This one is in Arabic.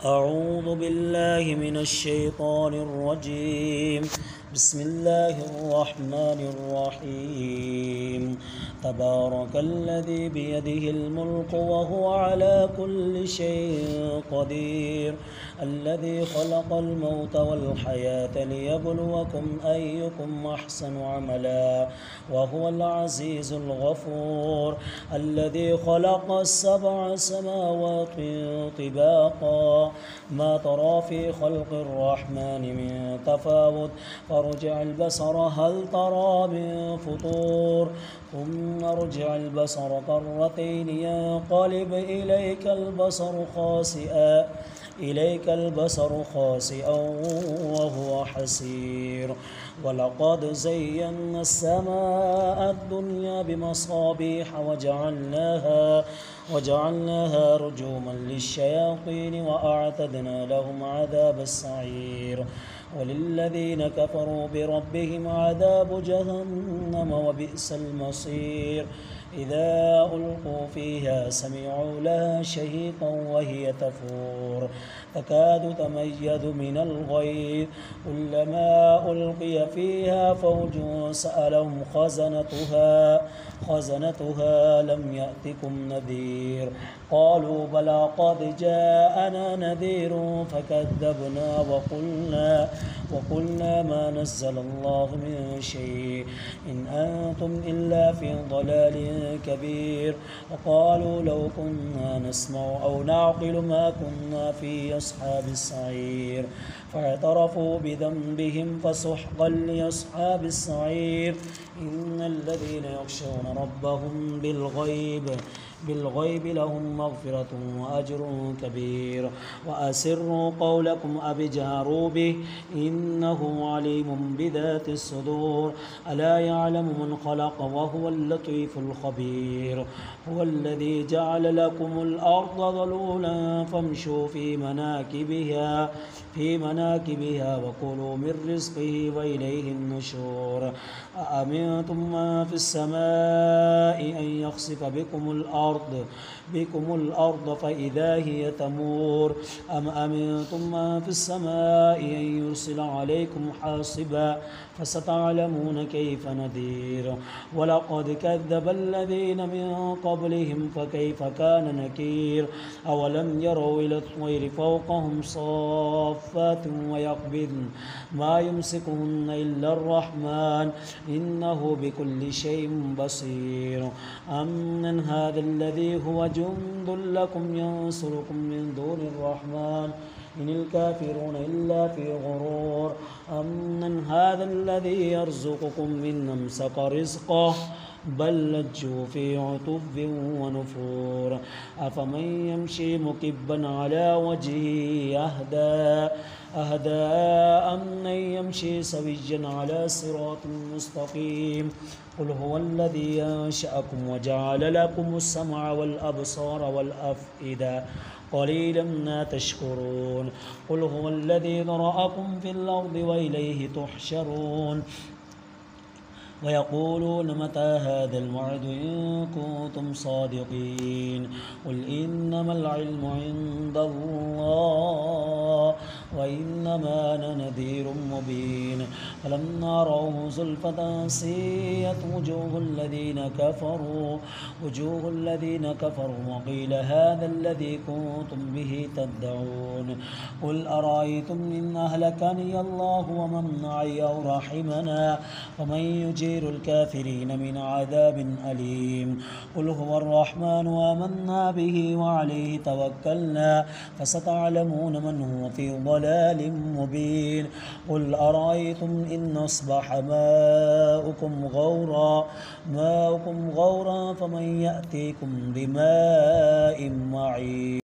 أعوذ بالله من الشيطان الرجيم. بسم الله الرحمن الرحيم. تبارك الذي بيده الملك وهو على كل شيء قدير، الذي خلق الموت والحياة ليبلوكم أيكم أحسن عملا، وهو العزيز الغفور، الذي خلق 7 سماوات طباقا، ما ترى في خلق الرحمن من تفاوت، فارجع البصر هل ترى من فطور، ثم ارجع البصر كرتين ينقلب إليك البصر خاسئا وهو حسير. ولقد زينا السماء الدنيا بمصابيح وجعلناها رجوما للشياطين وأعتدنا لهم عذاب السعير. وللذين كفروا بربهم عذاب جهنم وبئس المصير. إذا ألقوا فيها سمعوا لها شهيقا وهي تفور، تكاد تميز من الغيظ، كلما ألقي فيها فوج سألهم خزنتها لم يأتكم نذير، قالوا بلى قد جاءنا نذير فكذبنا وقلنا ما نزل الله من شيء إن أنتم إلا في ضلال كبير. وقالوا لو كنا نسمع أو نعقل ما كنا في أصحاب السعير، فاعترفوا بذنبهم فسحقا لأصحاب السعير. إن الذين يخشون ربهم بالغيب لهم مغفرة وأجر كبير. وأسروا قولكم أو اجهروا به إنه عليم بذات الصدور. ألا يعلم من خلق وهو اللطيف الخبير. هو الذي جعل لكم الأرض ذلولا فامشوا في مناكبها وكلوا من رزقه وإليه النشور. أأمنتم من في السماء أن يخسف بكم الأرض فإذا هي تمور، أم أمنتم من في السماء أن يرسل عليكم حاصبا فستعلمون كيف نذير. ولقد كذب الذين من قبلهم فكيف كان نكير. أولم يروا إلى الطير فوقهم صافات ويقبضن ما يمسكهن إلا الرحمن إنه بكل شيء بصير. أمن هذا الذي هو جند لكم ينصركم من دون الرحمن إن الكافرون إلا في غرور. أمن هذا الذي يرزقكم من أمسك رزقه بل لجوا في عتب ونفور. أفمن يمشي مكبا على وجهه أهدى أمن يمشي سويا على صراط مستقيم. قل هو الذي أنشأكم وجعل لكم السمع والأبصار والأفئدة قليلا ما تشكرون. قل هو الذي ذرأكم في الأرض وإليه تحشرون. ويقولون متى هذا الوعد إن كنتم صادقين. قل إنما العلم عند الله وإنما أنا نذير مبين. فلما رأوه زلفة سيئت وجوه الذين كفروا وقيل هذا الذي كنتم به تدعون. قل أرأيتم إن أهلكني الله ومن معي أو رحمنا ومن يجير الكافرين من عذاب أليم. قل هو الرحمن آمنا به وعليه توكلنا فستعلمون من هو في ضلال مبين. قل أرأيتم إن أصبح ماؤكم غورا فمن يأتيكم بماء معين.